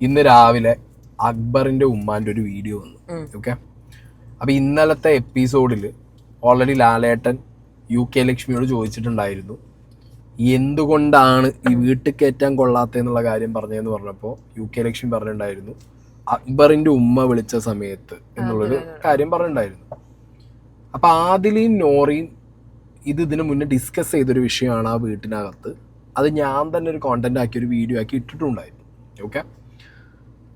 ഇന്ന് രാവിലെ അക്ബറിന്റെ ഉമ്മാന്റെ ഒരു വീഡിയോ വന്നു. ഓക്കെ, അപ്പൊ ഇന്നലത്തെ എപ്പിസോഡിൽ ഓൾറെഡി ലാലേട്ടൻ UK ലക്ഷ്മിയോട് ചോദിച്ചിട്ടുണ്ടായിരുന്നു എന്തുകൊണ്ടാണ് ഈ വീട്ടിൽ കയറ്റാൻ കൊള്ളാത്തെന്നുള്ള കാര്യം പറഞ്ഞതെന്ന് പറഞ്ഞപ്പോൾ UK ലക്ഷ്മി പറഞ്ഞിട്ടുണ്ടായിരുന്നു അക്ബറിന്റെ ഉമ്മ വിളിച്ച സമയത്ത് എന്നുള്ളൊരു കാര്യം പറഞ്ഞിട്ടുണ്ടായിരുന്നു. അപ്പൊ ആദിലയും നോറയും ഇതിനു മുന്നേ ഡിസ്കസ് ചെയ്തൊരു വിഷയമാണ് ആ വീട്ടിനകത്ത്. അത് ഞാൻ തന്നെ ഒരു കോണ്ടന്റ് ആക്കി ഒരു വീഡിയോ ആക്കി ഇട്ടിട്ടുണ്ടായിരുന്നു. ഓക്കെ,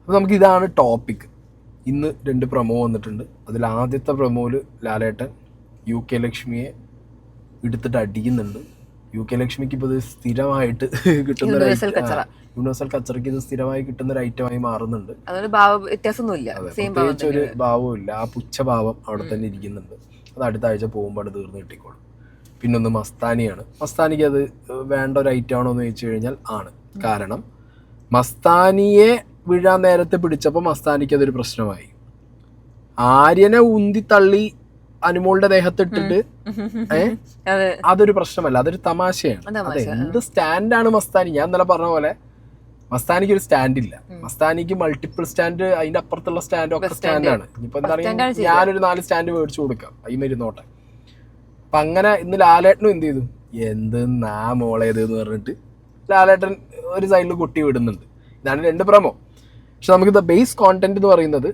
അപ്പോൾ നമുക്ക് ഇതാണ് ടോപ്പിക്. ഇന്ന് 2 പ്രൊമോ വന്നിട്ടുണ്ട്. അതിൽ ആദ്യത്തെ പ്രൊമോയില് ലാലേട്ടൻ UK ലക്ഷ്മിയെ എടുത്തിട്ട് അടിക്കുന്നുണ്ട്. UK ലക്ഷ്മിക്ക് ഇപ്പോൾ ഇത് സ്ഥിരമായിട്ട് കിട്ടുന്ന യൂണിവേഴ്സൽ കച്ചറയ്ക്ക് ഇത് സ്ഥിരമായി കിട്ടുന്ന ഒരു ഐറ്റമായി മാറുന്നുണ്ട്. പ്രത്യേകിച്ച് ഒരു ഭാവവും ഇല്ല, ആ പുച്ഛഭാവം അവിടെ തന്നെ ഇരിക്കുന്നുണ്ട്. അത് അടുത്ത ആഴ്ച പോകുമ്പോൾ തീർന്ന് കിട്ടിക്കോളും. പിന്നൊന്ന് മസ്താനിയാണ്. മസ്താനിക്ക് അത് വേണ്ട ഒരു ഐറ്റം ആണോ എന്ന് ചോദിച്ചു കഴിഞ്ഞാൽ ആണ്. കാരണം മസ്താനിയെ വീഴാൻ നേരത്തെ പിടിച്ചപ്പോൾ മസ്താനിക്ക് അതൊരു പ്രശ്നമായി. ആര്യനെ ഉന്തി തള്ളി അനുമോളുടെ ദേഹത്തിട്ടിട്ട് അതൊരു പ്രശ്നമല്ല, അതൊരു തമാശയാണ്. അത് എന്ത് സ്റ്റാൻഡാണ് മസ്താനി? ഞാൻ ഇന്നലെ പറഞ്ഞ പോലെ മസ്താനിക്ക് ഒരു സ്റ്റാൻഡ് ഇല്ല. മസ്താനിക്ക് മൾട്ടിപ്പിൾ സ്റ്റാൻഡ്, അതിന്റെ അപ്പുറത്തുള്ള സ്റ്റാൻഡ് ഒക്കെ സ്റ്റാൻഡാണ്. ഇനിയിപ്പോ എന്താ പറയുക, ഞാനൊരു 4 സ്റ്റാൻഡ് മേടിച്ചു കൊടുക്കാം, അതിമരുന്നോട്ടെ. അപ്പൊ അങ്ങനെ ഇന്ന് ലാലേട്ടനും എന്ത് ചെയ്തു, എന്ത് നാ മോളേത് എന്ന് പറഞ്ഞിട്ട് ലാലേട്ടൻ ഒരു സൈഡിൽ കുട്ടി വിടുന്നുണ്ട്. ഇതാണ് 2 പ്രൊമോ. പക്ഷെ നമുക്ക് ബേസ് കോണ്ടന്റ് എന്ന് പറയുന്നത്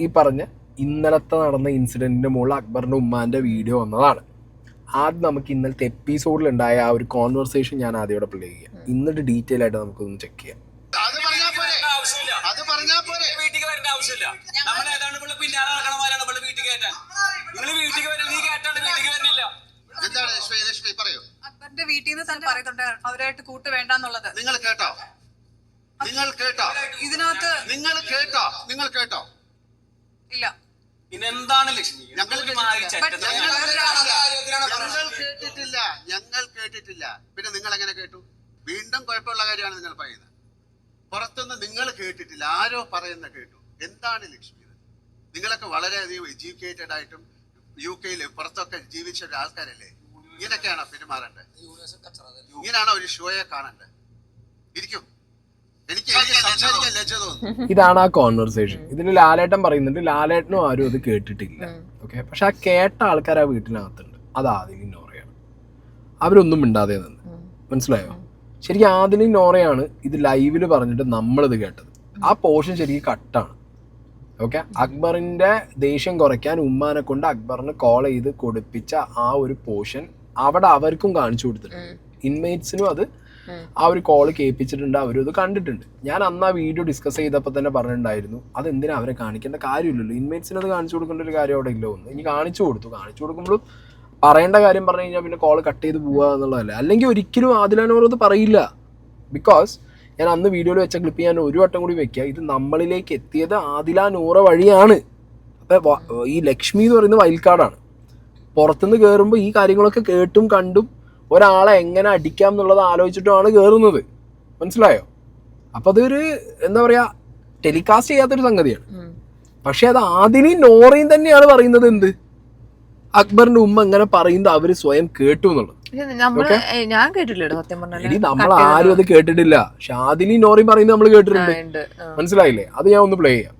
ഈ പറഞ്ഞ ഇന്നലത്തെ നടന്ന ഇൻസിഡന്റിന്റെ മുകളിൽ അക്ബറിന്റെ ഉമ്മാന്റെ വീഡിയോ വന്നതാണ്. ആദ്യം നമുക്ക് ഇന്നലത്തെ എപ്പിസോഡിൽ ഉണ്ടായ ആ ഒരു കോൺവെർസേഷൻ ഞാൻ ആദ്യം പ്ലേ ചെയ്യാം. എന്നിട്ട് ഡീറ്റെയിൽ ആയിട്ട് നമുക്കൊന്ന് ചെക്ക് ചെയ്യാം. അക്ബറിന്റെ വീട്ടിൽ നിന്ന് തന്നെ പറയുന്നുണ്ട് അവരായിട്ട് കൂട്ട് വേണ്ടെന്നുള്ളത്. നിങ്ങൾ കേട്ടോ? നിങ്ങൾ കേട്ടോ? ഇതിനകത്ത് നിങ്ങൾ കേട്ടോ? നിങ്ങൾ കേട്ടോ? ഇല്ല. പിന്നെന്താണ് ലക്ഷ്മി? ഞങ്ങൾ കേട്ടിട്ടില്ല. പിന്നെ നിങ്ങൾ എങ്ങനെ കേട്ടു? വീണ്ടും കുഴപ്പമുള്ള കാര്യമാണ് നിങ്ങൾ പറയുന്നത്. പുറത്തുനിന്ന് നിങ്ങൾ കേട്ടിട്ടില്ല, ആരോ പറയുന്ന കേട്ടു. എന്താണ് ലക്ഷ്മി? നിങ്ങളൊക്കെ വളരെയധികം എഡ്യൂക്കേറ്റഡ് ആയിട്ടും UK പുറത്തൊക്കെ ജീവിച്ച ആൾക്കാരല്ലേ? ഇങ്ങനെയൊക്കെയാണോ പെരുമാറേണ്ടത്? ഇങ്ങനെയാണോ ഒരു ഷോയെ കാണേണ്ടത്? ഇരിക്കും. ഇതാണ് ആ കോൺവെർസേഷൻ. ഇതിൽ ലാലേട്ടൻ പറയുന്നുണ്ട് ലാലേട്ടനും ആരും അത് കേട്ടിട്ടില്ല. ഓക്കെ, പക്ഷെ ആ കേട്ട ആൾക്കാർ ആ വീട്ടിനകത്തുണ്ട്. അത് ആദിലും നോറയാണ്. അവരൊന്നും മിണ്ടാതെ നിന്ന്. മനസ്സിലായോ? ശരിക്കും ആദിലും നോറയാണ് ഇത് ലൈവില് പറഞ്ഞിട്ട് നമ്മളിത് കേട്ടത്. ആ പോർഷൻ ശരിക്കും കട്ടാണ്. ഓക്കെ, അക്ബറിന്റെ ദേഷ്യം കുറയ്ക്കാൻ ഉമ്മാനെ കൊണ്ട് അക്ബറിന് കോൾ ചെയ്ത് കൊടുപ്പിച്ച ആ ഒരു പോർഷൻ അവിടെ അവർക്കും കാണിച്ചു കൊടുത്തിട്ടുണ്ട്. ഇൻമേറ്റ്സിനും അത് ആ ഒരു കോള് കേൾപ്പിച്ചിട്ടുണ്ട്, അവരും ഇത് കണ്ടിട്ടുണ്ട്. ഞാൻ അന്ന് ആ വീഡിയോ ഡിസ്കസ് ചെയ്തപ്പോൾ തന്നെ പറഞ്ഞിട്ടുണ്ടായിരുന്നു അതെന്തിനാ അവരെ കാണിക്കേണ്ട കാര്യമില്ലല്ലോ, ഇൻമേറ്റ്സിന് അത് കാണിച്ചു കൊടുക്കേണ്ട ഒരു കാര്യം അവിടെ ഇല്ല. ഒന്ന് ഇനി കാണിച്ചു കൊടുക്കുമ്പോഴും പറയേണ്ട കാര്യം പറഞ്ഞു കഴിഞ്ഞാൽ പിന്നെ കോള് കട്ട് ചെയ്ത് പോവുക എന്നുള്ളതല്ല. അല്ലെങ്കിൽ ഒരിക്കലും ആദിലാനോറത് പറയില്ല. ബിക്കോസ് ഞാൻ അന്ന് വീഡിയോയിൽ വെച്ച ക്ലിപ്പ് ഞാൻ ഒരു വട്ടം കൂടി വെക്കുക. ഇത് നമ്മളിലേക്ക് എത്തിയത് ആദിലാനൂറ വഴിയാണ്. അപ്പം ഈ ലക്ഷ്മി എന്ന് പറയുന്നത് വൈൽഡ് കാർഡാണ്. പുറത്തുനിന്ന് കയറുമ്പോൾ ഈ കാര്യങ്ങളൊക്കെ കേട്ടും കണ്ടും ഒരാളെ എങ്ങനെ അടിക്കാം എന്നുള്ളത് ആലോചിച്ചിട്ടുമാണ് കയറുന്നത്. മനസ്സിലായോ? അപ്പം അതൊരു എന്താ പറയുക, ടെലികാസ്റ്റ് ചെയ്യാത്തൊരു സംഗതിയാണ്. പക്ഷെ അത് ആദിലും നോറയും തന്നെയാണ് പറയുന്നത്. എന്ത് അക്ബറിന്റെ ഉമ്മ എങ്ങനെ പറയുന്നത് അവര് സ്വയം കേട്ടു എന്നുള്ളത്. ഞാൻ കേട്ടില്ലല്ലോ സത്യം പറഞ്ഞാൽ. ഇനി നമ്മൾ ആരും അത് കേട്ടിട്ടില്ല. പക്ഷെ ആദിലും നോറയും പറയുന്നത് നമ്മൾ കേട്ടിട്ടുണ്ട്. മനസ്സിലായില്ലേ? അത് ഞാൻ ഒന്ന് പ്ലേ ചെയ്യാം.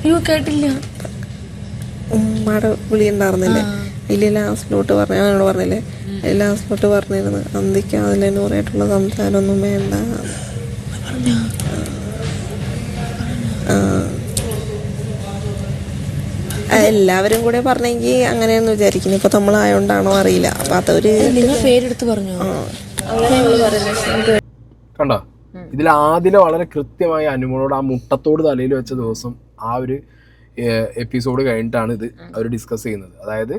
അയ്യോ കേട്ടില്ല. ഉമ്മയുടെ വിളി ഉണ്ടായിരുന്നില്ലേ? അതിൽ ലാസ്റ്റിലോട്ട് പറഞ്ഞില്ലേ? ലാസ്റ്റിലോട്ട് പറഞ്ഞിരുന്നു അന്തിക്ക് അതിനൂറായിട്ടുള്ള സംസാരമൊന്നും വേണ്ട. എല്ലാവരും കൂടെ പറഞ്ഞെങ്കിൽ അങ്ങനെയാന്ന് വിചാരിക്കുന്നു. ഇപ്പൊ നമ്മളായോണ്ടാണോ അറിയില്ല. അപ്പൊ അതൊരു പേരെടുത്ത് പറഞ്ഞു. കണ്ടോ? ഇതിൽ ആദില വളരെ കൃത്യമായി അനുമോളോട് ആ മുട്ടത്തോട് തലയിൽ വെച്ച ദിവസം ആ ഒരു എപ്പിസോഡ് കഴിഞ്ഞിട്ടാണ് ഇത് അവർ ഡിസ്കസ് ചെയ്യുന്നത്. അതായത്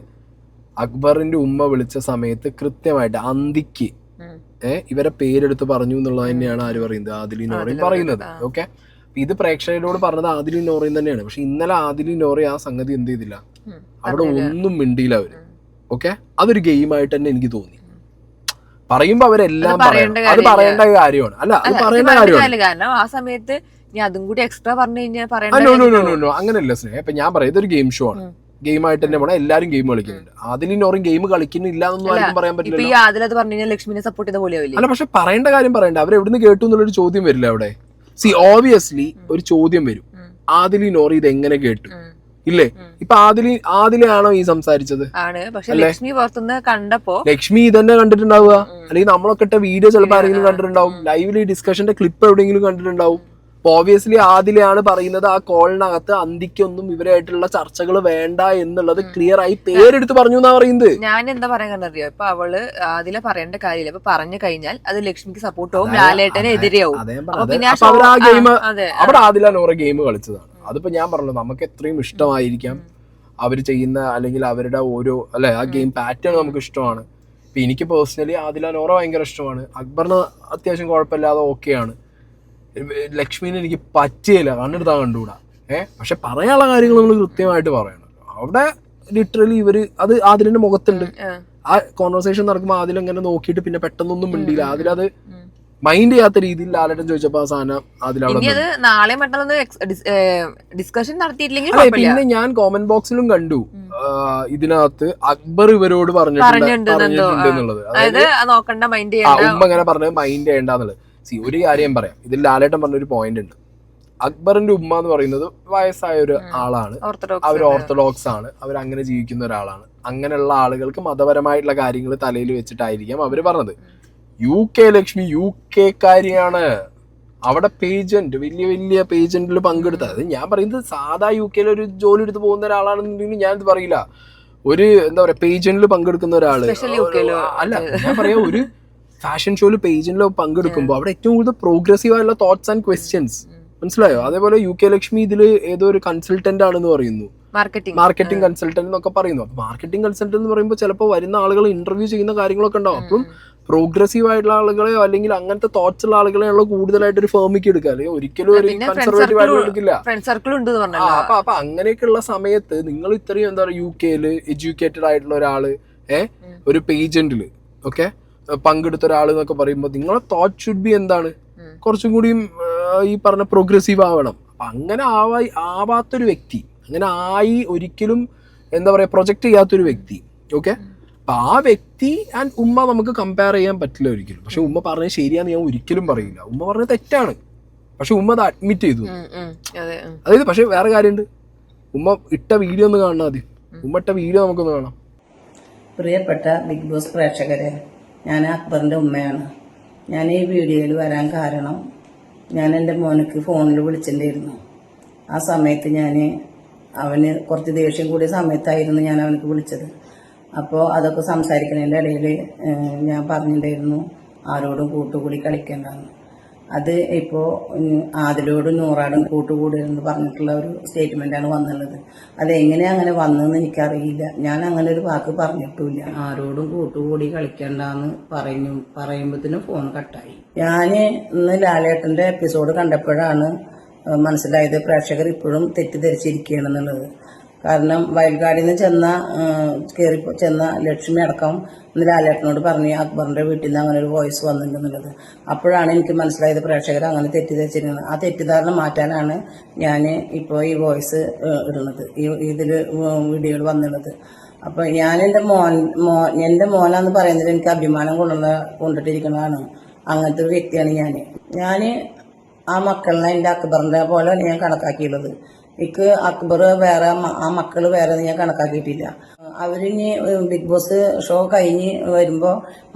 അക്ബറിന്റെ ഉമ്മ വിളിച്ച സമയത്ത് കൃത്യമായിട്ട് അന്തിക്ക് ഇവരെ പേരെടുത്ത് പറഞ്ഞു എന്നുള്ളത് തന്നെയാണ് ആര് പറയുന്നത്, ആദിലും നോറയും പറയുന്നത്. ഓക്കെ, ഇത് പ്രേക്ഷകരോട് പറഞ്ഞത് ആദിലും നോറയും തന്നെയാണ്. പക്ഷെ ഇന്നലെ ആദിലും നോറയും ആ സംഗതി എന്ത് ചെയ്തില്ല, അവിടെ ഒന്നും മിണ്ടിയില്ല അവര്. ഓക്കെ, അതൊരു ഗെയിമായിട്ട് തന്നെ എനിക്ക് തോന്നി. പറയുമ്പോ അവരെല്ലാം അത് പറയേണ്ട കാര്യമാണ്. അല്ല, അത് പറയേണ്ട കാര്യമാണ്. കാരണം ആ സമയത്ത് അതും കൂടി എക്സ്ട്രാ പറഞ്ഞു കഴിഞ്ഞാൽ അങ്ങനെയല്ല സ്നേഹം. ഇപ്പൊ ഞാൻ പറയാം, ഇതൊരു ഗെയിം ഷോ ആണ്. ഗെയിമായിട്ട് തന്നെ പോണം, എല്ലാരും ഗെയിം കളിക്കുന്നുണ്ട്. ആദിലിനോറും ഗെയിം കളിക്കുന്നില്ല എന്നൊന്നും ആർക്കും പറയാൻ ഇപ്പൊ ഈ പറ്റില്ല. ആദിലത് പറഞ്ഞു കഴിഞ്ഞാൽ ലക്ഷ്മിനെ സപ്പോർട്ട് ചെയ്ത പോലെയാവില്ലേ? അല്ല, പക്ഷെ പറയേണ്ട കാര്യം പറയണ്ട. അവർ എവിടുന്ന് കേട്ടു എന്നുള്ളൊരു ചോദ്യം വരില്ല അവിടെ. സി ഓബിയസ്ലി ഒരു ചോദ്യം വരും, ആദിലിനോർ ഇത് എങ്ങനെ കേട്ടു ഇല്ലേ? ഇപ്പൊ ആദിലെയാണോ ഈ സംസാരിച്ചത്? ആണ്. പക്ഷെ ലക്ഷ്മി പുറത്തുനിന്ന് കണ്ടപ്പോ ലക്ഷ്മി ഇതന്നെ കണ്ടിട്ടുണ്ടാവുക, അല്ലെങ്കിൽ നമ്മളൊക്കെ ഇട്ട വീഡിയോ ചിലപ്പോൾ ആരെങ്കിലും കണ്ടിട്ടുണ്ടാവും, ലൈവില് ഡിസ്കഷന്റെ ക്ലിപ്പ് എവിടെയെങ്കിലും കണ്ടിട്ടുണ്ടാവും. ഓബിയസ്ലി ആദിലെയാണ് പറയുന്നത് ആ കോളിനകത്ത് അന്തിക്കൊന്നും ഇവരായിട്ടുള്ള ചർച്ചകൾ വേണ്ട എന്നുള്ളത് ക്ലിയർ ആയി പേരെടുത്ത് പറഞ്ഞു എന്നാ പറയുന്നത്. ഞാൻ എന്താ പറയാൻ കണ്ടറിയോ, ഇപ്പൊ അവള് അതിലെ പറയേണ്ട കാര്യമില്ല. ഇപ്പൊ പറഞ്ഞു കഴിഞ്ഞാൽ അത് ലക്ഷ്മിക്ക് സപ്പോർട്ടാവും, ലാലേട്ടന് എതിരെയാവും. അവിടെ ആദില നോറ ഗെയിം കളിച്ചതാണ്. അതിപ്പോ ഞാൻ പറഞ്ഞല്ലോ, നമുക്ക് എത്രയും ഇഷ്ടമായിരിക്കാം അവർ ചെയ്യുന്ന, അല്ലെങ്കിൽ അവരുടെ ഓരോ അല്ലെ ആ ഗെയിം പാറ്റേൺ നമുക്ക് ഇഷ്ടമാണ്. ഇപ്പൊ എനിക്ക് പേഴ്സണലി ആദില നോറ ഭയങ്കര ഇഷ്ടമാണ്, അക്ബറിന് അത്യാവശ്യം കുഴപ്പമില്ലാതെ ഓക്കെയാണ്. ലക്ഷ്മിനെ എനിക്ക് പറ്റിയില്ല, കണ്ണെടുത്താൽ കണ്ടുകൂടാ. പക്ഷെ പറയാനുള്ള കാര്യങ്ങൾ നമ്മൾ കൃത്യമായിട്ട് പറയണം. അവിടെ ലിറ്ററലി ഇവര് അത് ആദിലിന്റെ മുഖത്തുണ്ട്. ആ കോൺവെർസേഷൻ നടക്കുമ്പോൾ ആദിൽ അങ്ങനെ നോക്കിയിട്ട് പിന്നെ പെട്ടെന്നൊന്നും മിണ്ടിയില്ല. ആദിലത് മൈൻഡ് ചെയ്യാത്ത രീതിയിൽ ലാലേട്ടൻ ചോദിച്ചപ്പോ ആ സാധനം അതിലവിടെ നാളെ മറ്റൊന്ന് ഡിസ്കഷൻ നടത്തിയിട്ടില്ലെങ്കിൽ പിന്നെ ഞാൻ കോമന്റ് ബോക്സിലും കണ്ടു ഇതിനകത്ത് അക്ബർ ഇവരോട് പറഞ്ഞിട്ടുണ്ട് എന്നുള്ളത്. നോക്കണ്ട, മൈൻഡ് ഉമ്മ അങ്ങനെ പറഞ്ഞത് മൈൻഡ് ചെയ്യേണ്ടെന്നുള്ളത്. ഒരു കാര്യം പറയാം, ഇതിൽ ലാലേട്ടൻ പറഞ്ഞൊരു പോയിന്റ് ഉണ്ട്. അക്ബറിന്റെ ഉമ്മ എന്ന് പറയുന്നത് വയസ്സായ ഒരു ആളാണ്, അവർ ഓർത്തഡോക്സ് ആണ്, അവർ അങ്ങനെ ജീവിക്കുന്ന ഒരാളാണ്. അങ്ങനെയുള്ള ആളുകൾക്ക് മതപരമായിട്ടുള്ള കാര്യങ്ങൾ തലയിൽ വെച്ചിട്ടായിരിക്കാം അവര് പറഞ്ഞത്. UK ലക്ഷ്മി UK-കാരിയാണ്, അവിടെ പേജന്റ് വലിയ വലിയ പേജന്റിൽ പങ്കെടുത്തത്. ഞാൻ പറയുന്നത് സാധാ UK ഒരു ജോലി എടുത്ത് പോകുന്ന ഒരാളാണെന്നുണ്ടെങ്കിൽ ഞാനിത് പറയില്ല. ഒരു എന്താ പറയാ പേജന്റിൽ പങ്കെടുക്കുന്ന ഒരാള് അല്ല, ഞാൻ പറയാ ഒരു ഫാഷൻ ഷോയില് പേജിലോ പങ്കെടുക്കുമ്പോൾ അവിടെ ഏറ്റവും കൂടുതൽ പ്രോഗ്രസീവ് ആയിട്ടുള്ള തോട്ട്സ് ആൻഡ് ക്വസ്റ്റ്യൻസ്, മനസ്സിലായോ? അതേപോലെ UK ലക്ഷ്മി ഇതില് ഏതോ ഒരു കൺസൾട്ടന്റ് ആണെന്ന് പറയുന്നു, മാർക്കറ്റിംഗ് കൺസൾട്ടന്റ് എന്നൊക്കെ പറയുന്നു. അപ്പൊ മാർക്കറ്റിംഗ് കൺസൾട്ടന്റ് എന്ന് പറയുമ്പോൾ ചിലപ്പോൾ വരുന്ന ആളുകൾ ഇന്റർവ്യൂ ചെയ്യുന്ന കാര്യങ്ങളൊക്കെ ഉണ്ടാവും. അപ്പം പ്രോഗ്രസീവ് ആയിട്ടുള്ള ആളുകളെയോ അല്ലെങ്കിൽ അങ്ങനത്തെ തോട്ട്സ് ഉള്ള ആളുകളെയോ കൂടുതലായിട്ട് ഒരു ഫേമിക്ക് എടുക്കുക, അല്ലെങ്കിൽ ഒരിക്കലും ഒരു കൺസർവേറ്റീവ് ആയിട്ട് എടുക്കില്ല. അപ്പൊ അങ്ങനെയൊക്കെയുള്ള സമയത്ത് നിങ്ങൾ ഇത്രയും എന്താ പറയുക UK-ല് എഡ്യൂക്കേറ്റഡ് ആയിട്ടുള്ള ഒരാള് ഒരു പേജന്റില് ഓക്കെ പങ്കെടുത്ത ഒരാൾ എന്നൊക്കെ പറയുമ്പോൾ നിങ്ങളെ തോട്ട് ഷുഡ് ബി എന്താണ്, കുറച്ചും കൂടിയും ഈ പറഞ്ഞ പ്രോഗ്രസീവ് ആവണം. അപ്പൊ അങ്ങനെ ആവാത്തൊരു വ്യക്തി, അങ്ങനെ ആയി ഒരിക്കലും എന്താ പറയാ പ്രൊജക്ട് ചെയ്യാത്തൊരു വ്യക്തി ഓക്കെ. അപ്പൊ ആ വ്യക്തി ആൻഡ് ഉമ്മ നമുക്ക് കമ്പയർ ചെയ്യാൻ പറ്റില്ല ഒരിക്കലും. പക്ഷെ ഉമ്മ പറഞ്ഞത് ശരിയാന്ന് ഞാൻ ഒരിക്കലും പറയില്ല. ഉമ്മ പറഞ്ഞത് തെറ്റാണ്, പക്ഷെ ഉമ്മ അത് അഡ്മിറ്റ് ചെയ്തു. അതായത് പക്ഷെ വേറെ കാര്യമുണ്ട്, ഉമ്മ ഇട്ട വീഡിയോ ഒന്ന് കാണണം. ആദ്യം ഉമ്മ ഇട്ട വീഡിയോ നമുക്കൊന്ന് കാണാം. പ്രിയപ്പെട്ട ബിഗ് ബോസ് പ്രേക്ഷകരെ, ഞാൻ അക്ബറിൻ്റെ ഉമ്മയാണ്. ഞാൻ ഈ വീഡിയോയിൽ വരാൻ കാരണം, ഞാൻ എൻ്റെ മോനക്ക് ഫോണിൽ വിളിച്ചിട്ടുണ്ടായിരുന്നു. ആ സമയത്ത് അവന് കുറച്ച് ദേഷ്യം കൂടിയ സമയത്തായിരുന്നു ഞാൻ അവനക്ക് വിളിച്ചത്. അപ്പോൾ അതൊക്കെ സംസാരിക്കുന്നതിൻ്റെ ഇടയിൽ ഞാൻ പറഞ്ഞിട്ടുണ്ടായിരുന്നു ആരോടും കൂട്ടുകൂടി കളിക്കേണ്ടെന്ന്. അത് ഇപ്പോൾ ആദിലോടും നൂറാടും കൂട്ടുകൂടിയെന്ന് പറഞ്ഞിട്ടുള്ള ഒരു സ്റ്റേറ്റ്മെൻറ്റാണ് വന്നുള്ളത്. അതെങ്ങനെയാണ് അങ്ങനെ വന്നതെന്ന് എനിക്കറിയില്ല. ഞാൻ അങ്ങനെ ഒരു വാക്ക് പറഞ്ഞിട്ടില്ല. ആരോടും കൂട്ടുകൂടി കളിക്കണ്ടെന്ന് പറയുമ്പോഴത്തേനും ഫോൺ കട്ടായി. ഞാൻ ഇന്ന് ലാലേട്ടൻ്റെ എപ്പിസോഡ് കണ്ടപ്പോഴാണ് മനസ്സിലായത് പ്രേക്ഷകർ ഇപ്പോഴും തെറ്റിദ്ധരിച്ചിരിക്കുകയാണെന്നുള്ളത്. കാരണം വൈൽഡ് ഗാർഡിൽ നിന്ന് കയറി ചെന്ന ലക്ഷ്മി അടക്കം ഇന്ന് ലാലേട്ടനോട് പറഞ്ഞ് അക്ബറിന്റെ വീട്ടിൽ നിന്ന് അങ്ങനെ ഒരു വോയിസ് വന്നിട്ടുണ്ടെന്നുള്ളത്. അപ്പോഴാണ് എനിക്ക് മനസ്സിലായത് പ്രേക്ഷകർ അങ്ങനെ തെറ്റിദ്ധരിച്ചിരുന്നത്. ആ തെറ്റിദ്ധാരണ മാറ്റാനാണ് ഞാൻ ഇപ്പോൾ ഈ വോയിസ് ഇടുന്നത്, ഇതിൽ വീഡിയോയിൽ വന്നിടുന്നത്. അപ്പോൾ ഞാൻ എൻ്റെ മോനാന്ന് പറയുന്നതിൽ എനിക്ക് അഭിമാനം കൊണ്ടിട്ടിരിക്കുന്നതാണ്. അങ്ങനത്തെ ഒരു വ്യക്തിയാണ് ഞാൻ. ആ മക്കളിനെ എൻ്റെ അക്ബറിന്റെ പോലെ ഞാൻ കണക്കാക്കിയുള്ളത്. എനിക്ക് അക്ബർ വേറെ, ആ മക്കൾ വേറെ ഞാൻ കണക്കാക്കിയിട്ടില്ല. അവരിനി ബിഗ് ബോസ് ഷോ കഴിഞ്ഞ് വരുമ്പോൾ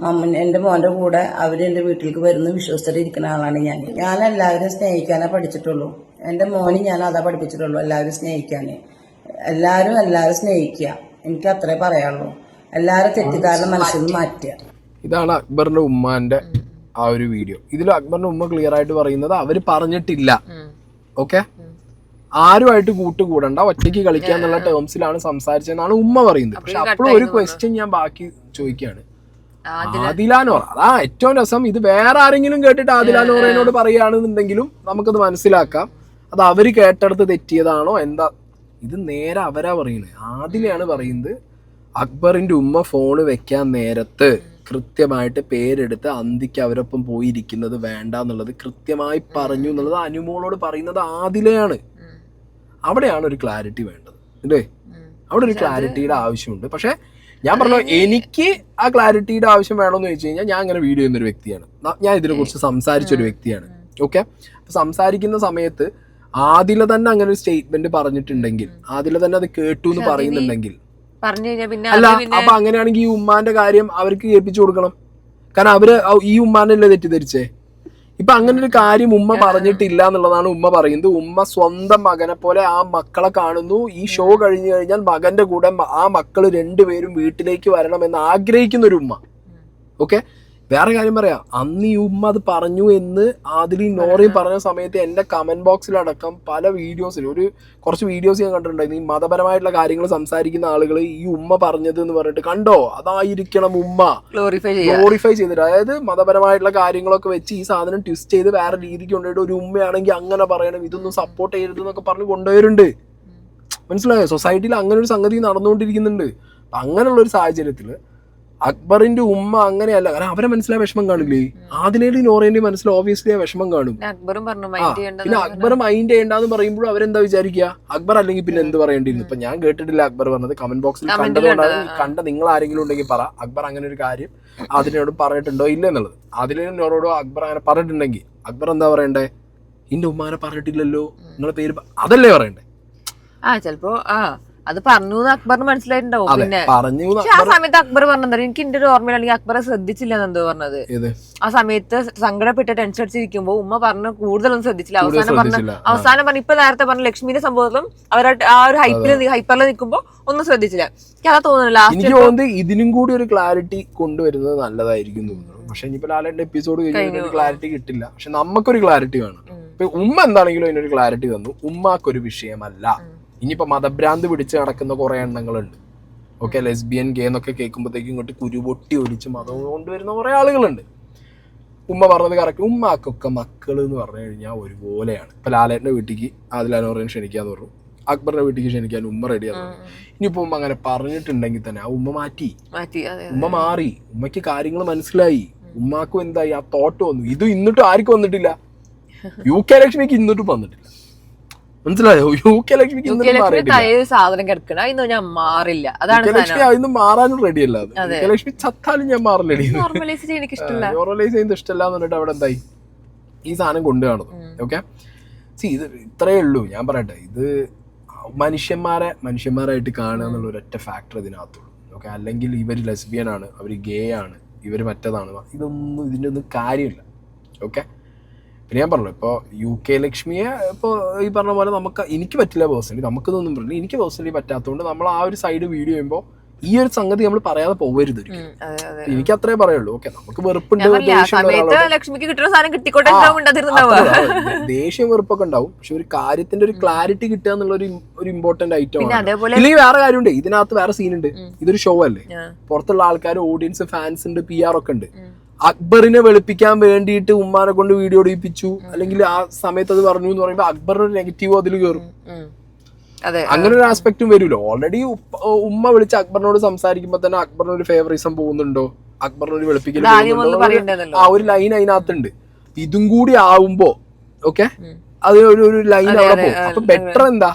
എൻ്റെ മോൻ്റെ കൂടെ അവരെൻ്റെ വീട്ടിലേക്ക് വരുന്ന വിശ്വസിച്ചിരിക്കുന്ന ആളാണ് ഞാൻ എല്ലാവരും സ്നേഹിക്കാനേ പഠിച്ചിട്ടുള്ളൂ. എൻ്റെ മോന് ഞാൻ അതാ പഠിപ്പിച്ചിട്ടുള്ളൂ, എല്ലാവരും സ്നേഹിക്കാൻ. എല്ലാവരും സ്നേഹിക്കുക, എനിക്ക് അത്രേ പറയാനുള്ളൂ. എല്ലാവരും തെറ്റിദ്ധാരണ മനസ്സിൽ നിന്ന് മാറ്റുക. ഇതാണ് അക്ബറിന്റെ ഉമ്മാന്റെ ആ ഒരു വീഡിയോ. ഇതിൽ അക്ബറിന്റെ ഉമ്മ ക്ലിയർ ആയിട്ട് പറയുന്നത് അവര് പറഞ്ഞിട്ടില്ല ഓക്കെ, ആരുമായിട്ട് കൂട്ടുകൂടണ്ട, ഒറ്റയ്ക്ക് കളിക്കുക എന്നുള്ള ടേംസിലാണ് സംസാരിച്ചതെന്നാണ് ഉമ്മ പറയുന്നത്. പക്ഷെ അപ്പോഴും ഒരു ക്വസ്റ്റ്യൻ ഞാൻ ബാക്കി ചോദിക്കുകയാണ്, ആദിലാനോറ അതാ ഏറ്റവും രസം. ഇത് വേറെ ആരെങ്കിലും കേട്ടിട്ട് ആദിലാനോറയോട് പറയുകയാണെന്നുണ്ടെങ്കിലും നമുക്കത് മനസ്സിലാക്കാം, അത് അവര് കേട്ടെടുത്ത് തെറ്റിയതാണോ എന്താ. ഇത് നേരെ അവരാ പറയുന്നത്. ആദിലാണ് പറയുന്നത് അക്ബറിന്റെ ഉമ്മ ഫോണ് വെക്കാൻ നേരത്ത് കൃത്യമായിട്ട് പേരെടുത്ത് അന്തിക്ക് അവരൊപ്പം പോയിരിക്കുന്നത് വേണ്ട എന്നുള്ളത് കൃത്യമായി പറഞ്ഞു എന്നുള്ളത് അനുമോളോട് പറയുന്നത് ആദിലയാണ്. അവിടെയാണ് ഒരു ക്ലാരിറ്റി വേണ്ടത് അല്ലേ? അവിടെ ഒരു ക്ലാരിറ്റിയുടെ ആവശ്യമുണ്ട്. പക്ഷെ ഞാൻ പറഞ്ഞു എനിക്ക് ആ ക്ലാരിറ്റിയുടെ ആവശ്യം വേണമെന്ന് ചോദിച്ചു കഴിഞ്ഞാൽ ഞാൻ അങ്ങനെ വീഡിയോ ചെയ്യുന്നൊരു വ്യക്തിയാണ്, ഞാൻ ഇതിനെക്കുറിച്ച് സംസാരിച്ചൊരു വ്യക്തിയാണ്. ഓക്കെ, അപ്പൊ സംസാരിക്കുന്ന സമയത്ത് ആദില തന്നെ അങ്ങനെ ഒരു സ്റ്റേറ്റ്മെന്റ് പറഞ്ഞിട്ടുണ്ടെങ്കിൽ, ആദില തന്നെ അത് കേട്ടു എന്ന് പറയുന്നുണ്ടെങ്കിൽ, അല്ല അപ്പൊ അങ്ങനെയാണെങ്കിൽ ഈ ഉമ്മാന്റെ കാര്യം അവർക്ക് കേൾപ്പിച്ചു കൊടുക്കണം. കാരണം അവര് ഈ ഉമ്മാനല്ലേ തെറ്റിദ്ധരിച്ചേ. ഇപ്പൊ അങ്ങനെ ഒരു കാര്യം ഉമ്മ പറഞ്ഞിട്ടില്ല എന്നുള്ളതാണ് ഉമ്മ പറയുന്നത്. ഉമ്മ സ്വന്തം മകനെ പോലെ ആ മക്കളെ കാണുന്നു. ഈ ഷോ കഴിഞ്ഞു കഴിഞ്ഞാൽ മകന്റെ കൂടെ ആ മക്കള് രണ്ടുപേരും വീട്ടിലേക്ക് വരണമെന്ന് ആഗ്രഹിക്കുന്ന ഒരു ഉമ്മ. ഓക്കെ, വേറെ കാര്യം പറയാം, അന്ന് ഈ ഉമ്മ അത് പറഞ്ഞു എന്ന് ആദിലും നോറയും പറഞ്ഞ സമയത്ത് എന്റെ കമന്റ് ബോക്സിലടക്കം പല വീഡിയോസിലും കുറച്ച് വീഡിയോസ് ഞാൻ കണ്ടിട്ടുണ്ടായിരുന്നു. ഈ മതപരമായിട്ടുള്ള കാര്യങ്ങൾ സംസാരിക്കുന്ന ആളുകൾ ഈ ഉമ്മ പറഞ്ഞത് എന്ന് പറഞ്ഞിട്ട് കണ്ടോ, അതായിരിക്കണം ഉമ്മ ഗ്ലോറിഫൈ ചെയ്തിട്ട്, അതായത് മതപരമായിട്ടുള്ള കാര്യങ്ങളൊക്കെ വെച്ച് ഈ സാധനം ട്വിസ്റ്റ് ചെയ്ത് വേറെ രീതിക്ക് കൊണ്ടുപോയിട്ട് ഒരു ഉമ്മയാണെങ്കിൽ അങ്ങനെ പറയണം, ഇതൊന്നും സപ്പോർട്ട് ചെയ്യരുത് എന്നൊക്കെ പറഞ്ഞ് കൊണ്ടുപോയവരുണ്ട്. മനസ്സിലായോ? സൊസൈറ്റിയിൽ അങ്ങനെ ഒരു സംഗതി നടന്നുകൊണ്ടിരിക്കുന്നുണ്ട്. അപ്പൊ അങ്ങനെയുള്ള ഒരു സാഹചര്യത്തിൽ അക്ബറിന്റെ ഉമ്മ അങ്ങനെയല്ല. കാരണം അവരെ മനസ്സിലായ വിഷമം കാണില്ലേ, ആദിലേന്റെയും നോറേന്റെയും മനസ്സിൽ ഓബിയസ്ലി ആ വിഷമം കാണും. പിന്നെ അക്ബർ മൈൻഡ് ചെയ്യണ്ടെന്ന് പറയുമ്പോഴും അവരെന്താ വിചാരിക്കുക, അക്ബർ അല്ലെങ്കിൽ പിന്നെ എന്ത് പറയേണ്ടിയിരുന്നു. ഇപ്പൊ ഞാൻ കേട്ടിട്ടില്ല അക്ബർ പറഞ്ഞത്, കമന്റ് ബോക്സിൽ കണ്ടതുകൊണ്ടാണ്. കണ്ട നിങ്ങൾ ആരെങ്കിലും ഉണ്ടെങ്കിൽ പറ, അക്ബർ അങ്ങനെ ഒരു കാര്യം അതിനോട് പറഞ്ഞിട്ടുണ്ടോ ഇല്ല എന്നുള്ളത്. അതിലേനും നോറോടോ അക്ബർ അങ്ങനെ പറഞ്ഞിട്ടുണ്ടെങ്കിൽ അക്ബർ എന്താ പറയണ്ടേ, ഇന്റെ ഉമ്മ അങ്ങനെ പറഞ്ഞിട്ടില്ലല്ലോ, നിങ്ങളെ പേര് അതല്ലേ പറയണ്ടേ. ചിലപ്പോ അത് പറഞ്ഞു അക്ബറിന് മനസ്സിലായിട്ടുണ്ടാവും. പിന്നെ ആ സമയത്ത് അക്ബർ പറഞ്ഞത് എനിക്ക് എന്റെ ഒരു ഓർമ്മയിലാണെങ്കിൽ അക്ബറെ ശ്രദ്ധിച്ചില്ല എന്തോ പറഞ്ഞത്. ആ സമയത്ത് സങ്കടപ്പെട്ട് ടെൻഷൻ അടിച്ചിരിക്കുമ്പോ ഉമ്മ പറഞ്ഞ കൂടുതലൊന്നും ശ്രദ്ധിച്ചില്ല. അവസാനം പറഞ്ഞു ഇപ്പൊ നേരത്തെ പറഞ്ഞ ലക്ഷ്മിന്റെ സംഭവത്തിലും അവർ ആ ഒരു ഹൈപ്പറിൽ നിൽക്കുമ്പോ ഒന്നും ശ്രദ്ധിച്ചില്ല. എനിക്ക് അതാ തോന്നുന്നില്ല. എനിക്ക് തോന്നുന്നത് ഇതിനും കൂടി ഒരു ക്ലാരിറ്റി കൊണ്ടുവരുന്നത് നല്ലതായിരിക്കും തോന്നുന്നു. പക്ഷെ ഇനിയിപ്പോ ലാലേട്ടന്റെ എപ്പിസോഡ് കഴിഞ്ഞ ക്ലാരിറ്റി കിട്ടില്ല. പക്ഷെ നമുക്കൊരു ക്ലാരിറ്റി വേണം. ഇപ്പൊ ഉമ്മ എന്താണെങ്കിലും അതിനൊരു ക്ലാരിറ്റി തന്നു, ഉമ്മാക്കൊരു വിഷയമല്ല. ഇനിയിപ്പോ മതഭ്രാന്ത് പിടിച്ച് നടക്കുന്ന കുറെ എണ്ണങ്ങളുണ്ട്. ഓക്കെ, ലെസ്ബിയൻ ഗേ എന്നൊക്കെ കേൾക്കുമ്പോഴത്തേക്കും ഇങ്ങോട്ട് കുരുപൊട്ടി ഒലിച്ച് മതം കൊണ്ടുവരുന്ന കുറെ ആളുകളുണ്ട്. ഉമ്മ പറഞ്ഞത് കറക്റ്റ്. ഉമ്മാക്കൊക്കെ മക്കൾ എന്ന് പറഞ്ഞു കഴിഞ്ഞാൽ ഒരുപോലെയാണ്. ഇപ്പൊ ലാലേട്ടന്റെ വീട്ടിലേക്ക് ആദിലാനോറേനെ ക്ഷണിക്കാന്ന് പറഞ്ഞു, അക്ബറിന്റെ വീട്ടിലേക്ക് ക്ഷണിക്കാൻ ഉമ്മ റെഡിയാന്ന് പറഞ്ഞു. ഇനിയിപ്പോ ഉമ്മ അങ്ങനെ പറഞ്ഞിട്ടുണ്ടെങ്കിൽ തന്നെ ആ ഉമ്മ മാറ്റി, ഉമ്മ മാറി, ഉമ്മയ്ക്ക് കാര്യങ്ങൾ മനസ്സിലായി, ഉമ്മാക്കും എന്തായി ആ തോട്ട് വന്നു. ഇത് ഇന്നിട്ടും ആർക്കും വന്നിട്ടില്ല. UK ലക്ഷ്മിക്ക് ഇന്നിട്ടും വന്നിട്ടില്ല. മനസ്സിലായോ? UK ലക്ഷ്മിക്ക് സാധനം കിടക്കണ ഞാൻ മാറില്ല. അതാണ് ലക്ഷ്മി അതൊന്നും മാറാനും റെഡിയല്ല. UK ലക്ഷ്മി ചത്താലും ഞാൻ മാറില്ല. നോർമലൈസ് ചെയ്യുന്നത് ഇഷ്ടമല്ല എന്ന് പറഞ്ഞിട്ട് അവിടെ എന്തായി ഈ സാധനം കൊണ്ടു കാണുന്നു. ഓക്കെ, ഇത് ഇത്രയേ ഉള്ളൂ. ഞാൻ പറയട്ടെ, ഇത് മനുഷ്യന്മാരായിട്ട് കാണുക എന്നുള്ള ഒരൊറ്റ ഫാക്ടർ ഇതിനകത്തുള്ളൂ. ഓക്കെ, അല്ലെങ്കിൽ ഇവർ ലെസ്ബിയൻ ആണ്, അവർ ഗേ ആണ്, ഇവർ മറ്റേതാണ്, ഇതിൻ്റെ ഒന്നും കാര്യമില്ല. ഓക്കെ, പിന്നെ ഞാൻ പറഞ്ഞു ഇപ്പോൾ UK ലക്ഷ്മിയെ ഇപ്പോൾ ഈ പറഞ്ഞ പോലെ എനിക്ക് പറ്റില്ല പേഴ്സണലി, നമുക്കിതൊന്നും പറഞ്ഞില്ല. എനിക്ക് പേഴ്സണലി പറ്റാത്തതുകൊണ്ട് നമ്മൾ ആ ഒരു സൈഡ് വീഡിയോ ചെയ്യുമ്പോൾ ഈ ഒരു സംഗതി നമ്മൾ പറയാതെ പോകരുത്. എനിക്ക് അത്രേ പറയുള്ളൂ. ഓക്കെ, നമുക്ക് വെറുപ്പുണ്ട്, ദേഷ്യം വെറുപ്പൊക്കെ ഉണ്ടാവും. പക്ഷെ ഒരു കാര്യത്തിന്റെ ഒരു ക്ലാരിറ്റി കിട്ടുക എന്നുള്ള ഒരു ഇമ്പോർട്ടന്റ് ഐറ്റം ആണ്. ഇല്ലെങ്കിൽ വേറെ കാര്യമുണ്ട്, ഇതിനകത്ത് വേറെ സീനുണ്ട്. ഇതൊരു ഷോ അല്ലേ, പുറത്തുള്ള ആൾക്കാർ, ഓഡിയൻസ്, ഫാൻസ് ഉണ്ട്, PR ഒക്കെ ഉണ്ട്. അക്ബറിനെ വെളുപ്പിക്കാൻ വേണ്ടിയിട്ട് ഉമ്മാനെ കൊണ്ട് വീഡിയോ എടുപ്പിച്ചു, അല്ലെങ്കിൽ ആ സമയത്ത് അത് പറഞ്ഞു എന്ന് പറയുമ്പോൾ അക്ബറിന് നെഗറ്റീവോ അതിൽ കയറും. അങ്ങനെ ഒരു ആസ്പെക്റ്റും വരുമല്ലോ. ഓൾറെഡി ഉമ്മ വിളിച്ച് അക്ബറിനോട് സംസാരിക്കുമ്പോ തന്നെ അക്ബറിനൊരു ഫേവറിസം പോകുന്നുണ്ടോ, അക്ബറിനൊരു വെളുപ്പിക്കൽ ആ ഒരു ലൈൻ അതിനകത്തുണ്ട്. ഇതും കൂടി ആവുമ്പോ ഓക്കെ അത് ഒരു ലൈൻ അവിടെ പോകും. അപ്പൊ ബെറ്റർ എന്താ,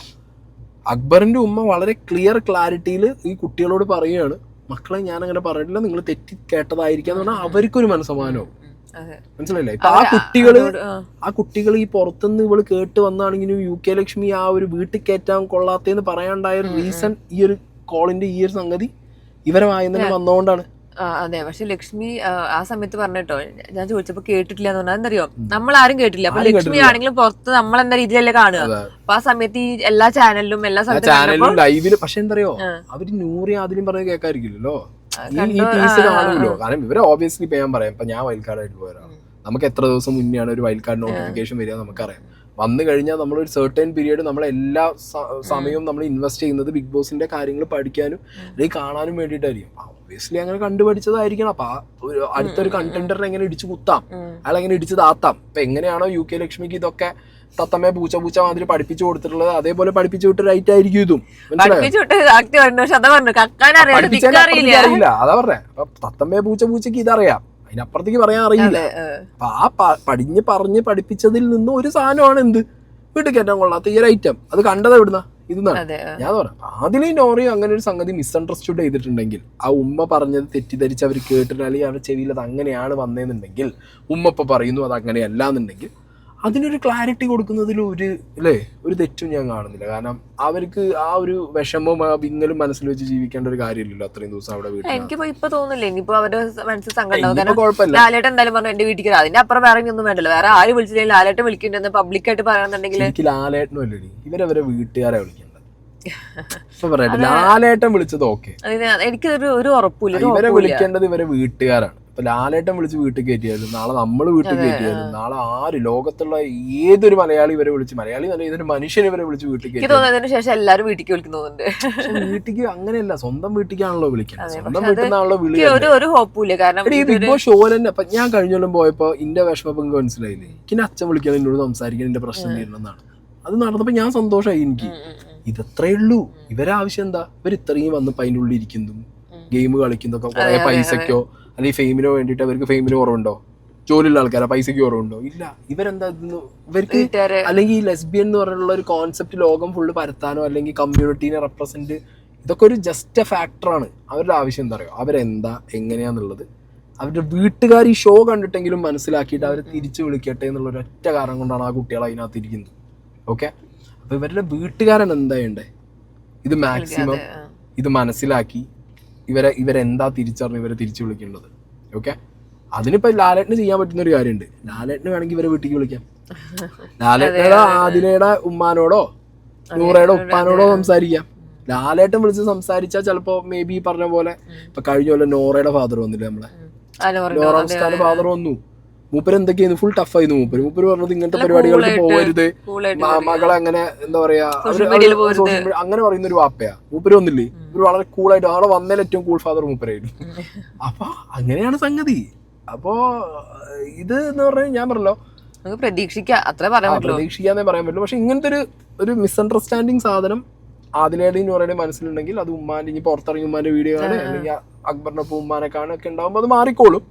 അക്ബറിന്റെ ഉമ്മ വളരെ ക്ലിയർ ക്ലാരിറ്റിയിൽ ഈ കുട്ടികളോട് പറയുകയാണ്, മക്കളെ ഞാൻ അങ്ങനെ പറഞ്ഞിട്ടില്ല, നിങ്ങൾ തെറ്റി കേട്ടതായിരിക്കാന്ന് പറഞ്ഞാൽ അവർക്കൊരു മനസ്സമാനവും. മനസ്സിലായില്ലേ? ഇപ്പൊ ആ കുട്ടികൾ ഈ പുറത്തുനിന്ന് ഇവള് കേട്ട് വന്നാണെങ്കിലും UK ലക്ഷ്മി ആ ഒരു വീട്ടിൽ കയറ്റാൻ കൊള്ളാത്തേന്ന് പറയാണ്ടായ ഒരു റീസൺ ഈ ഒരു കോളിന്റെ ഈ ഒരു സംഗതി ഇവരെ വായന വന്നോണ്ടാണ്. അതെ, പക്ഷെ ലക്ഷ്മി ആ സമയത്ത് പറഞ്ഞിട്ടോ, ഞാൻ ചോദിച്ചപ്പോ കേട്ടിട്ടില്ല എന്ന് പറഞ്ഞാൽ എന്തറിയോ, നമ്മളാരും കേട്ടില്ല. അപ്പൊ ലക്ഷ്മി ആണെങ്കിലും പുറത്ത് നമ്മൾ എന്താ രീതിയിലല്ലേ കാണുക. അപ്പൊ ആ സമയത്ത് ഈ എല്ലാ ചാനലിലും ലൈവില് പക്ഷെ എന്തറിയോ, അവര് നൂറി അതിലും പറഞ്ഞ് കേൾക്കാതിരിക്കില്ലല്ലോ, ഈ പീസ് കാണുമല്ലോ. കാരണം ഇവരെ ഓബിയസ്ലി ഇപ്പൊ ഞാൻ പറയാം, ഇപ്പൊ ഞാൻ വൈൽഡ് കാർഡ് ആയിട്ട് പോയതാണ്. നമുക്ക് എത്ര ദിവസം മുന്നെയാണ് ഒരു വൈൽഡ് കാർഡ് നോട്ടിഫിക്കേഷൻ വരിക നമുക്കറിയാം. വന്നു കഴിഞ്ഞാൽ നമ്മളൊരു സെർട്ടൻ പീരീഡ് നമ്മളെല്ലാ സമയവും നമ്മൾ ഇൻവെസ്റ്റ് ചെയ്യുന്നത് ബിഗ് ബോസിന്റെ കാര്യങ്ങൾ പഠിക്കാനും അല്ലെങ്കിൽ കാണാനും വേണ്ടിയിട്ടായിരിക്കും. ഒബ്വിയസ്ലി അങ്ങനെ കണ്ടുപഠിച്ചതായിരിക്കണം. അപ്പൊ ഒരു അടുത്തൊരു കണ്ടന്ററിനെ എങ്ങനെ ഇടിച്ചു കുത്താം, അയാളെങ്ങനെ ഇടിച്ചു താത്താം. ഇപ്പൊ എങ്ങനെയാണോ UK ലക്ഷ്മിക്ക് ഇതൊക്കെ തത്തമ്മയെ പൂച്ച മാതിരി പഠിപ്പിച്ചു കൊടുത്തിട്ടുള്ളത്, അതേപോലെ പഠിപ്പിച്ചു വിട്ട് റൈറ്റ് ആയിരിക്കും ഇതും. അറിയില്ല, അതാ പറഞ്ഞേ. അപ്പൊ തത്തമ്മയെ പൂച്ചക്ക് ഇതറിയാം, അതിനപ്പുറത്തേക്ക് പറയാൻ അറിയില്ല. അപ്പൊ ആ പറഞ്ഞ് പഠിപ്പിച്ചതിൽ നിന്ന് ഒരു സാധനമാണ് എന്ത് വീട്ടിൽ കയറ്റാൻ കൊള്ളാത്ത ഈ ഒരു ഐറ്റം അത് കണ്ടത് എവിടുന്ന ഇതെന്നാണ് ഞാൻ പറയാം. അതിലും നോറയും അങ്ങനെ ഒരു സംഗതി മിസ്അണ്ടർസ്റ്റുഡ് ചെയ്തിട്ടുണ്ടെങ്കിൽ, ആ ഉമ്മ പറഞ്ഞത് തെറ്റിദ്ധരിച്ച് അവർ കേട്ടിട്ട് അല്ലെങ്കിൽ അവരുടെ ചെവിയിൽ അത് അങ്ങനെയാണ് വന്നതെന്നുണ്ടെങ്കിൽ, ഉമ്മ ഇപ്പം പറയുന്നു അത് അങ്ങനെയല്ല എന്നുണ്ടെങ്കിൽ അതിനൊരു ക്ലാരിറ്റി കൊടുക്കുന്നതിൽ ഒരു തെറ്റും ഞാൻ കാണുന്നില്ല. കാരണം അവർക്ക് ആ ഒരു വിഷമവും ആ വിങ്ങലും മനസ്സിൽ വെച്ച് ജീവിക്കേണ്ട ഒരു കാര്യമില്ലല്ലോ അത്രയും ദിവസം അവിടെ വീട്ടിൽ. എനിക്കിപ്പോ ഇപ്പൊ തോന്നില്ലേ ഇനിയിപ്പോ അവരുടെ മനസ്സിൽ സങ്കടം. ലാലേട്ടൻ എന്തായാലും പറഞ്ഞു എന്റെ വീട്ടിൽ അതിന്റെ അപ്പുറം വേറെ ഒന്നും വേണ്ടല്ലോ, വേറെ ആര് വിളിച്ചില്ലെങ്കിൽ ലാലേട്ടൻ വിളിക്കേണ്ടെന്ന് പബ്ലിക്കായിട്ട് പറയുന്നുണ്ടെങ്കിൽ എനിക്ക് ലാലേട്ടനും അല്ലേ ഇവരവരെ വീട്ടുകാരെ വിളിക്കേണ്ടത്. ഇപ്പൊ പറയട്ടെ, ലാലേട്ടൻ വിളിച്ചത് ഓക്കെ, എനിക്കൊരു ഉറപ്പില്ല. ഇവരെ വിളിക്കേണ്ടത് ഇവരെ വീട്ടുകാരാണ്. ഇപ്പൊ ലാലേട്ടൻ വിളിച്ച് വീട്ടിൽ കയറ്റിയാലും നാളെ നമ്മൾ വീട്ടിൽ കയറ്റിയാലും നാളെ ആര് ലോകത്തുള്ള ഏതൊരു മലയാളി ഇവരെ വിളിച്ച്, മലയാളി നല്ല ഏതൊരു മനുഷ്യനെ ഇവരെ വിളിച്ച് വീട്ടിൽ കയറ്റി ശേഷം എല്ലാരും വീട്ടിലേക്ക് വിളിക്കുന്നുണ്ട്. വീട്ടിക്ക് അങ്ങനെയല്ല, സ്വന്തം വീട്ടിലേക്കാണല്ലോ വിളിക്കുന്നത്, സ്വന്തം വീട്ടിൽ നിന്നാണല്ലോ വിളി. ഒരു ഹോപ്പുമില്ല. കാരണം ഈ ബിഗ് ബോസ് ഷോ തന്നെ ഇപ്പൊ ഞാൻ കഴിഞ്ഞോളം പോയപ്പോ ഇന്റെ വിഷമം എനിക്ക് മനസ്സിലായില്ലേ, എനിക്ക് അച്ഛൻ വിളിക്കാൻ എന്നോട് സംസാരിക്കാൻ എന്റെ പ്രശ്നം തീരണമെന്നാണ്. അത് നടന്നപ്പോ ഞാൻ സന്തോഷമായി. എനിക്ക് ഇതത്രേ ഉള്ളൂ. ഇവരാവശ്യം എന്താ, ഇവർ ഇത്രയും വന്ന് അതിൻ്റെ ഉള്ളിൽ ഇരിക്കുന്നതും ഗെയിം കളിക്കുന്നതൊക്കെ കുറെ പൈസക്കോ അല്ലെങ്കിൽ ഫെയിമിനോ വേണ്ടിയിട്ട്. അവർക്ക് ഫെയിമിന് കുറവുണ്ടോ? ജോലിയുള്ള ആൾക്കാരാ, പൈസക്ക് കുറവുണ്ടോ? ഇല്ല. ഇവരെന്താ ഇവർക്ക് അല്ലെങ്കിൽ ഈ ലെസ്ബിയൻ എന്ന് പറഞ്ഞുള്ള ഒരു കോൺസെപ്റ്റ് ലോകം ഫുള്ള് പരത്താനോ അല്ലെങ്കിൽ കമ്മ്യൂണിറ്റീനെ റെപ്രസെന്റ്, ഇതൊക്കെ ഒരു ജസ്റ്റ് എ ഫാക്ടറാണ്. അവരുടെ ആവശ്യം എന്താ പറയുക, അവരെന്താ എങ്ങനെയാന്നുള്ളത് അവരുടെ വീട്ടുകാർ ഈ ഷോ കണ്ടിട്ടെങ്കിലും മനസ്സിലാക്കിയിട്ട് അവരെ തിരിച്ചു വിളിക്കട്ടെ എന്നുള്ള ഒരൊറ്റ കാരണം കൊണ്ടാണ് ആ കുട്ടികൾ അതിനകത്ത് ഇരിക്കുന്നത്. ഓക്കെ, അപ്പൊ ഇവരുടെ വീട്ടുകാരൻ എന്താ ചെയ്യണ്ടേ, ഇത് മാക്സിമം ഇത് മനസ്സിലാക്കി ഇവരെന്താ തിരിച്ചറിഞ്ഞ് ഇവരെ തിരിച്ചു വിളിക്കേണ്ടത്. ഓക്കെ, അതിനിപ്പോ ലാലേട്ടന് ചെയ്യാൻ പറ്റുന്ന ഒരു കാര്യമുണ്ട്. ലാലേട്ടന് വേണമെങ്കിൽ ഇവരെ വീട്ടിലേക്ക് വിളിക്കാം. ലാലേട്ടനോടോ ആദിലയുടെ ഉമ്മാനോടോ നൂറയുടെ ഉപ്പാനോടോ സംസാരിക്കാം. ലാലേട്ടൻ വിളിച്ച് സംസാരിച്ചാൽ ചിലപ്പോ മേ ബി പറഞ്ഞ പോലെ ഇപ്പൊ കഴിഞ്ഞ പോലെ നോറയുടെ ഫാദർ വന്നില്ലേ, നമ്മളെ നോറയുടെ ഫാദർ വന്നു. മൂപ്പര് എന്തൊക്കെയായിരുന്നു, ഫുൾ ടഫായിരുന്നു. മൂപ്പര് പറഞ്ഞത് ഇങ്ങനത്തെ പരിപാടികൾക്ക് പോകരുത്, മകളെ അങ്ങനെ എന്താ പറയാ അങ്ങനെ പറയുന്ന ഒരു വാപ്പയാ. മൂപ്പര് വന്നില്ലേ, ഇവര് വളരെ കൂളായിട്ട് അവിടെ വന്നതിൽ ഏറ്റവും കൂൾ ഫാദർ മൂപ്പരായിരുന്നു. അപ്പൊ അങ്ങനെയാണ് സംഗതി. അപ്പോ ഇത് എന്ന് പറഞ്ഞാൽ ഞാൻ പറഞ്ഞല്ലോ പ്രതീക്ഷിക്കാന്നേ പറയാൻ പറ്റുള്ളൂ. പക്ഷെ ഇങ്ങനത്തെ ഒരു മിസ്അണ്ടർസ്റ്റാൻഡിങ് സാധനം ആദിലയുടെ നൂറയുടെ മനസ്സിലുണ്ടെങ്കിൽ അത് ഉമ്മാന്റെ ഇനി പുറത്തിറങ്ങി ഉമ്മാന്റെ വീഡിയോ ആണ് അല്ലെങ്കിൽ അക്ബറിന്റെ ഒപ്പം ഉമ്മാനെ കാണൊക്കെ ഉണ്ടാവുമ്പോൾ അത് മാറിക്കോളും.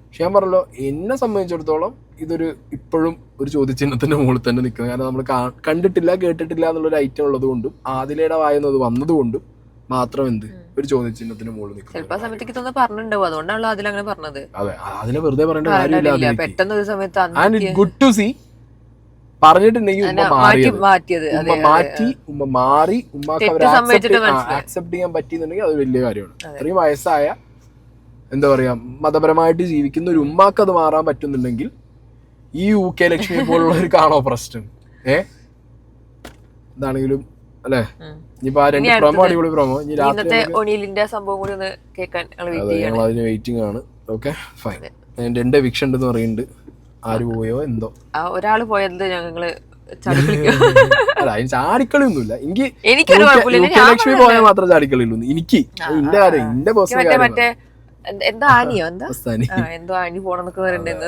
പക്ഷെ ഞാൻ പറഞ്ഞല്ലോ, എന്നെ സംബന്ധിച്ചിടത്തോളം ഇതൊരു ഇപ്പോഴും ഒരു ചോദ്യചിഹ്നത്തിന്റെ മുകളിൽ തന്നെ നിൽക്കുന്നത്. കാരണം നമ്മൾ കണ്ടിട്ടില്ല കേട്ടിട്ടില്ല എന്നുള്ളൊരു ഐറ്റം ഉള്ളത് കൊണ്ടും ആദിലയുടെ വായുന്നത് വന്നതുകൊണ്ടും മാത്രം ഒരു ചോദ്യചിഹ്നത്തിന് മുകളിൽ നിൽക്കുന്നത്. അതെ, അതിനെ വെറുതെ പറയേണ്ട കാര്യമില്ല. ഗുഡ് ടു സീ പറഞ്ഞിട്ടുണ്ടെങ്കിൽ ഉമ്മ മാറി ഉമ്മാക്ക് അവർ ആക്സെപ്റ്റ് ചെയ്യാൻ പറ്റിയെന്നുണ്ടെങ്കിൽ അത് വലിയ കാര്യമാണ്. അത്രയും വയസ്സായ എന്താ പറയാ മതപരമായിട്ട് ജീവിക്കുന്ന ഒരു ഉമ്മാക്ക് അത് മാറാൻ പറ്റുന്നുണ്ടെങ്കിൽ ഈ UK ലക്ഷ്മിയെ പോലുള്ള ഒരു കാണോ പ്രശ്നം. എന്താണെങ്കിലും അല്ലെ, ഇനിയിപ്പോ ആ 2 പ്രൊമോ അടിപൊളി പ്രൊമോ ഇനി രാത്രി ഞങ്ങൾ അതിന് വെയിറ്റിംഗ് ആണ്. Okay fine. 2 എവിക്ഷൻ ഉണ്ടെന്ന് പറയുന്നുണ്ട്. ആര് പോയോ എന്തോ, ഒരാള് പോയത് ഞങ്ങള് അല്ല അതിന് ചാടിക്കളിയൊന്നുമില്ല. എനിക്ക് ലക്ഷ്മി പോയാൽ മാത്രം ചാടിക്കളിയുള്ളൂ. എനിക്ക് എന്റെ കാര്യം, എന്റെ പേഴ്സണൽ കാര്യം. എന്താ ആനിയോ എന്തോ ആനി പോണെന്നൊക്കെ പറയുന്നുണ്ട്.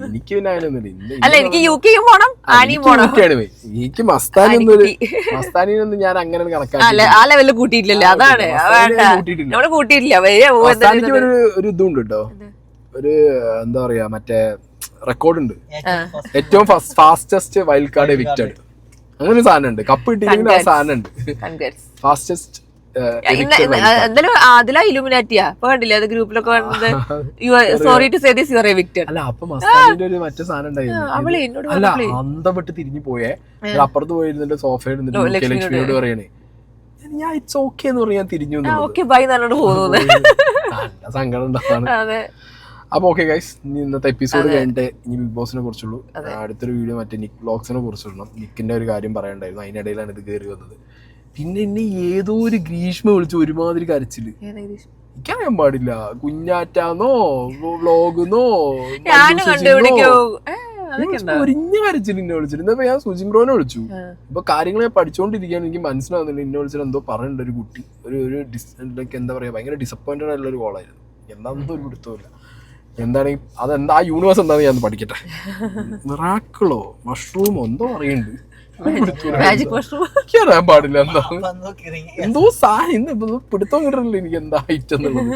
എനിക്ക് പിന്നെ അതിനൊന്നുമില്ല. അല്ല, എനിക്ക് UK പോണം, ആനിയും പോണം. എനിക്ക് മസ്താനിയൊന്നും ഞാൻ അങ്ങനെ കണക്കാക്കി ആ ലെവലിൽ കൂട്ടിയിട്ടില്ലല്ലോ. അതാണ് നമ്മള് കൂട്ടിയിട്ടില്ല. മസ്താനിക്ക് ഒരു ഇതുണ്ട് കേട്ടോ, ഒരു എന്താ പറയാ മറ്റേ റെക്കോർഡുണ്ട്, ഏറ്റവും ഫാസ്റ്റസ്റ്റ് വൈൽഡ് കാർഡ് എവിക്റ്റഡ്. അങ്ങനെ ഒരു സാധനം ഉണ്ട്. കപ്പ് കിട്ടിയില്ലെങ്കിൽ ആ സാധനം ഉണ്ട്, ഫാസ്റ്റസ്റ്റ്. എന്തായാലും അതിലാ ഇലുമിനാറ്റിയാ ഇപ്പൊ കണ്ടില്ലേ, അത് ഗ്രൂപ്പിലൊക്കെ വന്നത്. Sorry to say this you are evicted. അല്ല, അപ്പൊ മസ്താനിന്റെ ഒരു മറ്റേ സാധനം ഉണ്ടായിരുന്നു. അല്ല, അന്തപ്പെട്ട് തിരിഞ്ഞു പോയേ, അപ്പുറത്ത് പോയിരുന്നിട്ട് സോഫയിൽ ഇരുന്നിട്ട് ലക്ഷ്മിയോട് പറയണേ ഞാൻ ഇറ്റ്സ് ഓക്കെ എന്ന് പറഞ്ഞാൽ തിരിഞ്ഞു സങ്കടം ഉണ്ടാവാണ്. അപ്പൊ ഓക്കെ ഗൈസ്, ഇനി ഇന്നത്തെ എപ്പിസോഡ് കഴിഞ്ഞിട്ട് ഇനി ബിഗ് ബോസിനെ കുറിച്ചുള്ളൂ. അടുത്തൊരു വീഡിയോ മറ്റേ നിക് വ്ലോഗ്സിനെ കുറിച്ചിടണം. നിക്കിന്റെ ഒരു കാര്യം പറയണ്ടായിരുന്നു, അതിനിടയിലാണ് ഇത് കയറി വന്നത്. പിന്നെ എന്നെ ഏതോ ഒരു ഗ്രീഷ്മ വിളിച്ചു ഒരുമാതിരി കരച്ചില്. എനിക്കറിയാൻ പാടില്ല, കുഞ്ഞാറ്റാന്നോ വ്ലോഗെന്നോ ഒരിഞ്ഞ കരച്ചിൽ എന്നെ വിളിച്ചിരുന്നു. അപ്പൊ ഞാൻ സുജിംബ്രോനെ വിളിച്ചു. ഇപ്പൊ കാര്യങ്ങൾ ഞാൻ പഠിച്ചുകൊണ്ടിരിക്കുകയാണ്, എനിക്ക് മനസ്സിലാവുന്നില്ല. എന്നെ വിളിച്ചിട്ട് എന്തോ പറയണ്ട ഒരു കുട്ടി, ഒരു എന്താ പറയാ ഭയങ്കര ഡിസപ്പോയിന്റഡ് ആയിട്ടുള്ള ഒരു കോളായിരുന്നു. എന്താണെന്നോ ഒരു പിടുത്തമില്ല. എന്താണെങ്കിൽ അതെന്താ ആ യൂണിവേഴ്സ് എന്താണെന്ന് ഞാൻ പഠിക്കട്ടെ. മിറാക്കിളോ മഷ്റൂമോ എന്തോ പറയുന്നുണ്ട്, അറിയാൻ പാടില്ല. എന്താ എന്തോ സാധനം പിടുത്തം കിട്ടണില്ല എനിക്ക് എന്താ ഐറ്റം എന്നുള്ളത്.